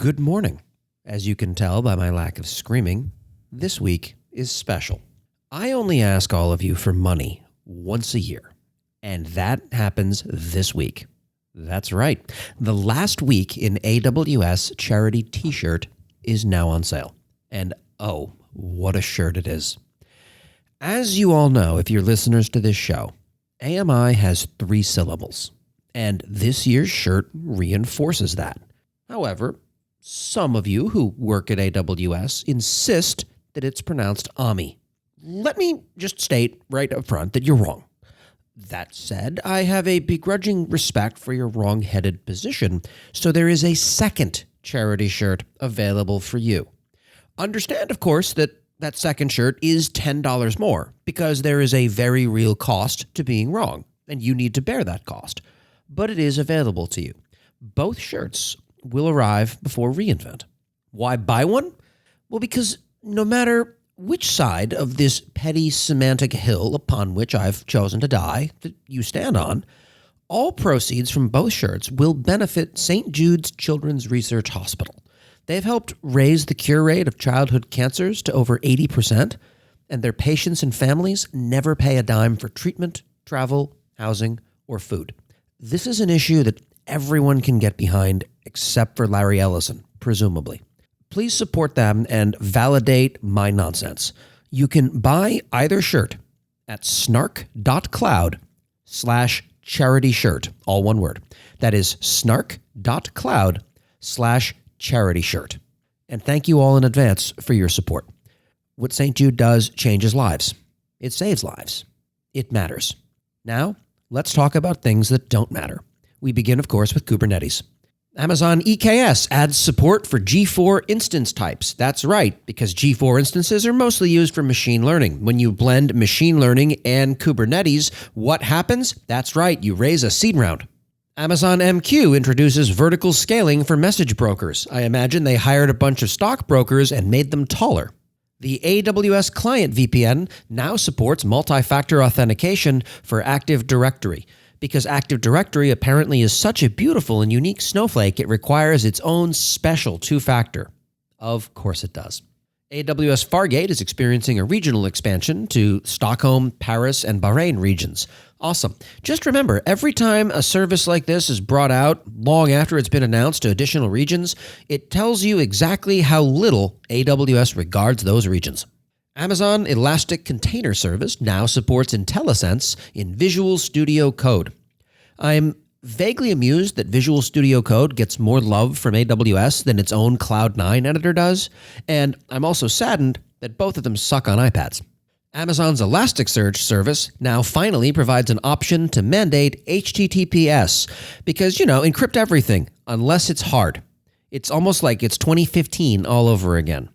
Good morning. As you can tell by my lack of screaming, this week is special. I only ask all of you for money once a year, and that happens this week. That's right. The last week in AWS charity t-shirt is now on sale. And oh, what a shirt it is. As you all know, if you're listeners to this show, AMI has 3 syllables, and this year's shirt reinforces that. However, some of you who work at AWS insist that it's pronounced AMI. Let me just state right up front that you're wrong. That said, I have a begrudging respect for your wrong-headed position, so there is a second charity shirt available for you. Understand, of course, that second shirt is $10 more because there is a very real cost to being wrong, and you need to bear that cost. But it is available to you. Both shirts will arrive before reInvent. Why buy one? Well, because no matter which side of this petty semantic hill upon which I've chosen to die that you stand on, all proceeds from both shirts will benefit St. Jude's Children's Research Hospital. They've helped raise the cure rate of childhood cancers to over 80%, and their patients and families never pay a dime for treatment, travel, housing, or food. This is an issue that everyone can get behind except for Larry Ellison, presumably. Please support them and validate my nonsense. You can buy either shirt at snark.cloud/charity shirt, all one word. That is snark.cloud/charity shirt. And thank you all in advance for your support. What St. Jude does changes lives. It saves lives. It matters. Now, let's talk about things that don't matter. We begin, of course, with Kubernetes. Amazon EKS adds support for G4 instance types. That's right, because G4 instances are mostly used for machine learning. When you blend machine learning and Kubernetes, what happens? That's right, you raise a seed round. Amazon MQ introduces vertical scaling for message brokers. I imagine they hired a bunch of stockbrokers and made them taller. The AWS Client VPN now supports multi-factor authentication for Active Directory. Because Active Directory apparently is such a beautiful and unique snowflake, it requires its own special 2-factor. Of course it does. AWS Fargate is experiencing a regional expansion to Stockholm, Paris, and Bahrain regions. Awesome. Just remember, every time a service like this is brought out, long after it's been announced to additional regions, it tells you exactly how little AWS regards those regions. Amazon Elastic Container Service now supports IntelliSense in Visual Studio Code. I'm vaguely amused that Visual Studio Code gets more love from AWS than its own Cloud9 editor does, and I'm also saddened that both of them suck on iPads. Amazon's Elasticsearch service now finally provides an option to mandate HTTPS because, encrypt everything unless it's hard. It's almost like it's 2015 all over again.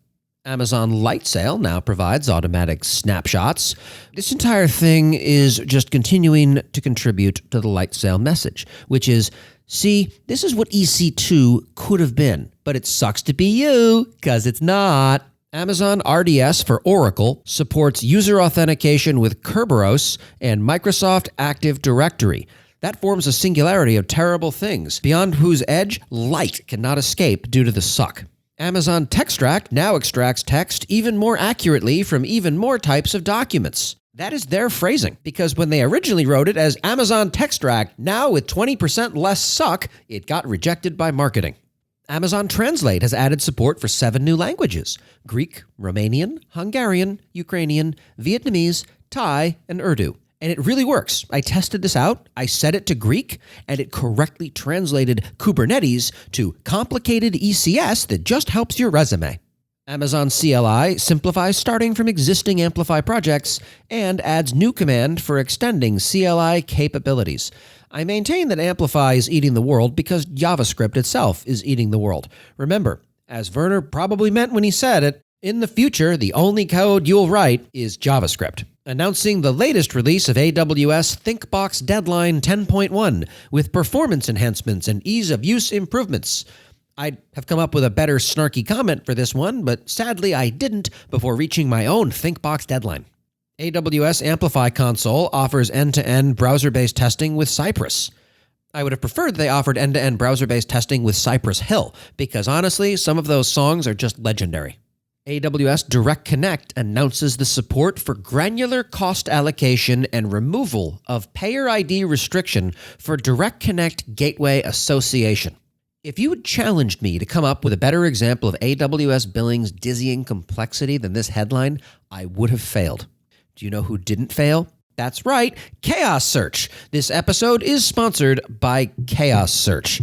Amazon Lightsail now provides automatic snapshots. This entire thing is just continuing to contribute to the Lightsail message, which is, see, this is what EC2 could have been, but it sucks to be you, because it's not. Amazon RDS for Oracle supports user authentication with Kerberos and Microsoft Active Directory. That forms a singularity of terrible things, beyond whose edge light cannot escape due to the suck. Amazon Textract now extracts text even more accurately from even more types of documents. That is their phrasing, because when they originally wrote it as Amazon Textract, now with 20% less suck, it got rejected by marketing. Amazon Translate has added support for 7 new languages: Greek, Romanian, Hungarian, Ukrainian, Vietnamese, Thai, and Urdu. And it really works. I tested this out. I set it to Greek, and it correctly translated Kubernetes to complicated ECS that just helps your resume. Amazon CLI simplifies starting from existing Amplify projects and adds new command for extending CLI capabilities. I maintain that Amplify is eating the world because JavaScript itself is eating the world. Remember, as Werner probably meant when he said it, in the future, the only code you'll write is JavaScript. Announcing the latest release of AWS ThinkBox Deadline 10.1 with performance enhancements and ease-of-use improvements. I'd have come up with a better snarky comment for this one, but sadly I didn't before reaching my own ThinkBox deadline. AWS Amplify console offers end-to-end browser-based testing with Cypress. I would have preferred they offered end-to-end browser-based testing with Cypress Hill, because honestly, some of those songs are just legendary. AWS Direct Connect announces the support for granular cost allocation and removal of payer ID restriction for Direct Connect Gateway Association. If you had challenged me to come up with a better example of AWS billing's dizzying complexity than this headline, I would have failed. Do you know who didn't fail? That's right, Chaos Search. This episode is sponsored by Chaos Search.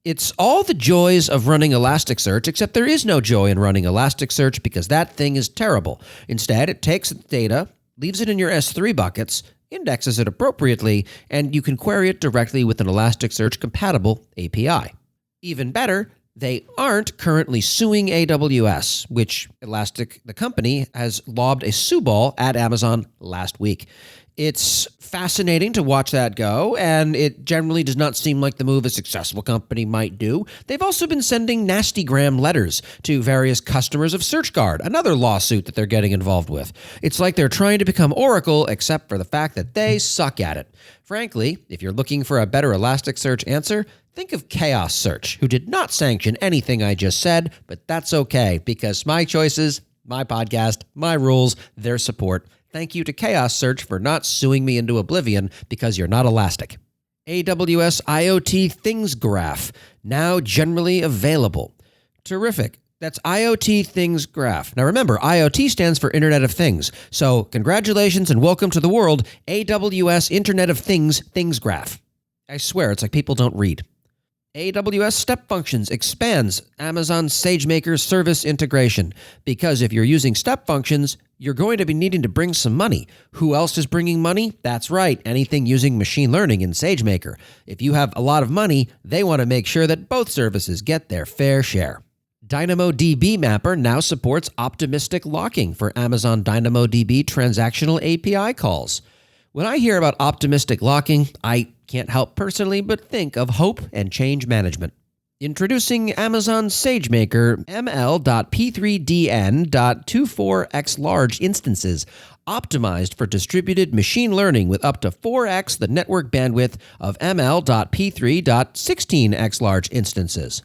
It's all the joys of running Elasticsearch, except there is no joy in running Elasticsearch because that thing is terrible. Instead, it takes the data, leaves it in your S3 buckets, indexes it appropriately, and you can query it directly with an Elasticsearch-compatible API. Even better, they aren't currently suing AWS, which Elastic, the company, has lobbed a sue ball at Amazon last week. It's fascinating to watch that go, and it generally does not seem like the move a successful company might do. They've also been sending nastygram letters to various customers of SearchGuard, another lawsuit that they're getting involved with. It's like they're trying to become Oracle, except for the fact that they suck at it. Frankly, if you're looking for a better Elasticsearch answer, think of Chaos Search, who did not sanction anything I just said, but that's okay, because my choices, my podcast, my rules, their support. Thank you to Chaos Search for not suing me into oblivion because you're not Elastic. AWS IoT Things Graph, now generally available. Terrific. That's IoT Things Graph. Now remember, IoT stands for Internet of Things. So congratulations and welcome to the world, AWS Internet of Things Things Graph. I swear, it's like people don't read. AWS Step Functions expands Amazon SageMaker service integration, because if you're using Step Functions, you're going to be needing to bring some money. Who else is bringing money? That's right, anything using machine learning in SageMaker. If you have a lot of money, they want to make sure that both services get their fair share. DynamoDB Mapper now supports optimistic locking for Amazon DynamoDB transactional API calls. When I hear about optimistic locking, I can't help personally but think of hope and change management. Introducing Amazon SageMaker ML.P3DN.24x large instances, optimized for distributed machine learning with up to 4x the network bandwidth of ML.P3.16x large instances.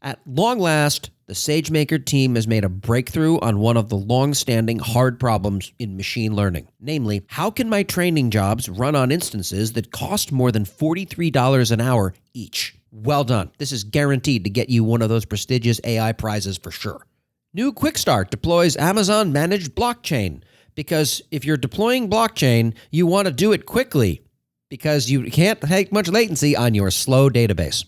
At long last, the SageMaker team has made a breakthrough on one of the long-standing hard problems in machine learning. Namely, how can my training jobs run on instances that cost more than $43 an hour each? Well done. This is guaranteed to get you one of those prestigious AI prizes for sure. New Quick Start deploys Amazon Managed Blockchain, because if you're deploying blockchain, you want to do it quickly, because you can't take much latency on your slow database.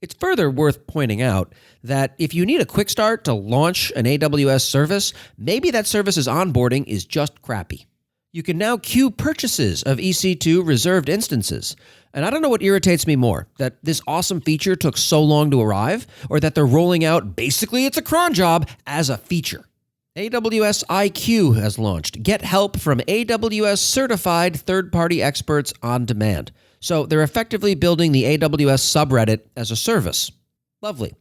It's further worth pointing out that if you need a quick start to launch an AWS service, maybe that service's onboarding is just crappy. You can now queue purchases of EC2 reserved instances. And I don't know what irritates me more, that this awesome feature took so long to arrive, or that they're rolling out basically it's a cron job as a feature. AWS IQ has launched. Get help from AWS certified third-party experts on demand. So they're effectively building the AWS subreddit as a service. Lovely.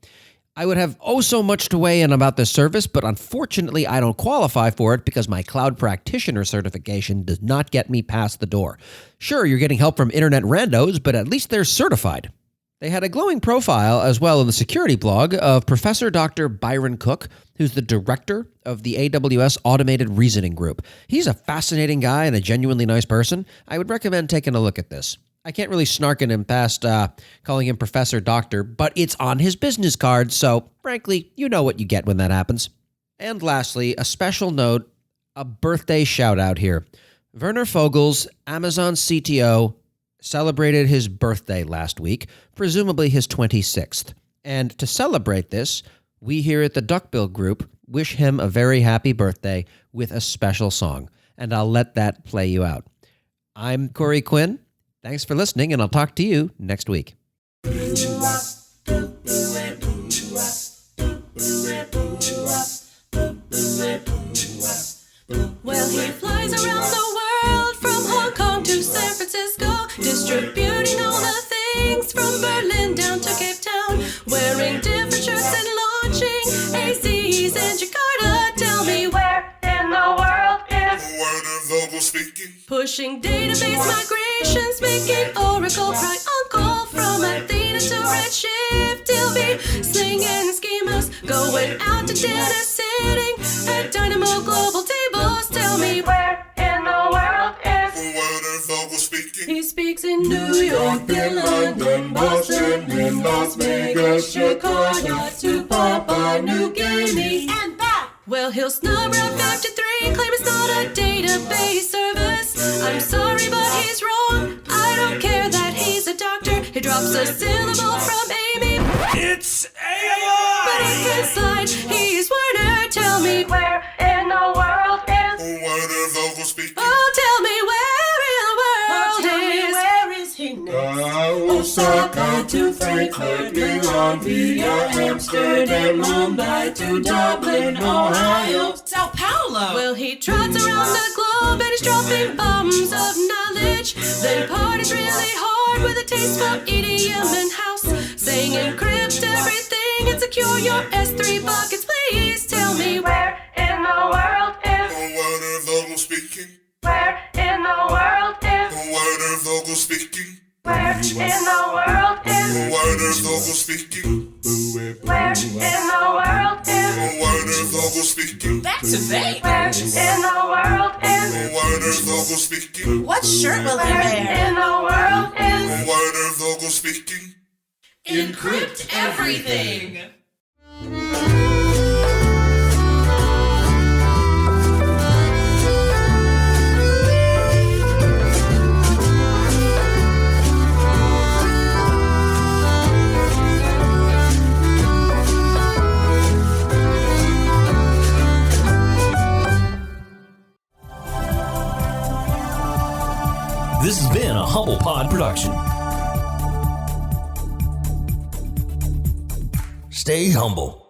I would have so much to weigh in about this service, but unfortunately I don't qualify for it because my cloud practitioner certification does not get me past the door. Sure, you're getting help from internet randos, but at least they're certified. They had a glowing profile as well in the security blog of Professor Dr. Byron Cook, who's the director of the AWS Automated Reasoning Group. He's a fascinating guy and a genuinely nice person. I would recommend taking a look at this. I can't really snark at him past calling him Professor Doctor, but it's on his business card, so frankly, you know what you get when that happens. And lastly, a special note, a birthday shout out here. Werner Vogels, Amazon CTO, celebrated his birthday last week, presumably his 26th. And to celebrate this, we here at the Duckbill Group wish him a very happy birthday with a special song. And I'll let that play you out. I'm Corey Quinn. Thanks for listening, and I'll talk to you next week. Well, he flies around the world from Hong Kong to San Francisco, distributing all the things from Berlin down to Cape Town, wearing different shirts and launching AZs in Jakarta. Tell me where in the world is Werner Vogel speaking? pushing database migrations, making Oracle cry uncle from from Athena to Redshift. He'll be slinging schemas, going out to dinner, sitting at Dynamo Global tables. Tell me where in the world is Vogel speaking? he speaks in New York, then London, Boston, then Las Vegas, Chicago, to Papua New Guinea, and back. Well, he'll snub Route 53, claim it's not a database service. I'm sorry, but he's wrong. I don't care that he's a doctor. He drops a syllable from Amy. It's AWS! But inside, he's Werner. Tell me where in the world is Werner Vogel speaking? Oh, tell me where in the world is Where is he now? Osaka to Frankfurt, Milan via Amsterdam, Mumbai to Dublin, Ohio, Sao Paulo. Well, he trots around the globe and he's dropping bombs of knowledge. Then parties really hard with a taste for EDM and house. Saying encrypt everything and secure your S3 buckets. Please tell me where in the world is Werner Vogel speaking? where in the world is Werner Vogel speaking? where in the world is Werner Vogel speaking? where in the world is Werner Vogel speaking? That's a vape. where in the world is Werner Vogel speaking? What shirt will he where wear? in the world is Werner Vogel speaking? Encrypt everything. This has been a Humble Pod production. Stay humble.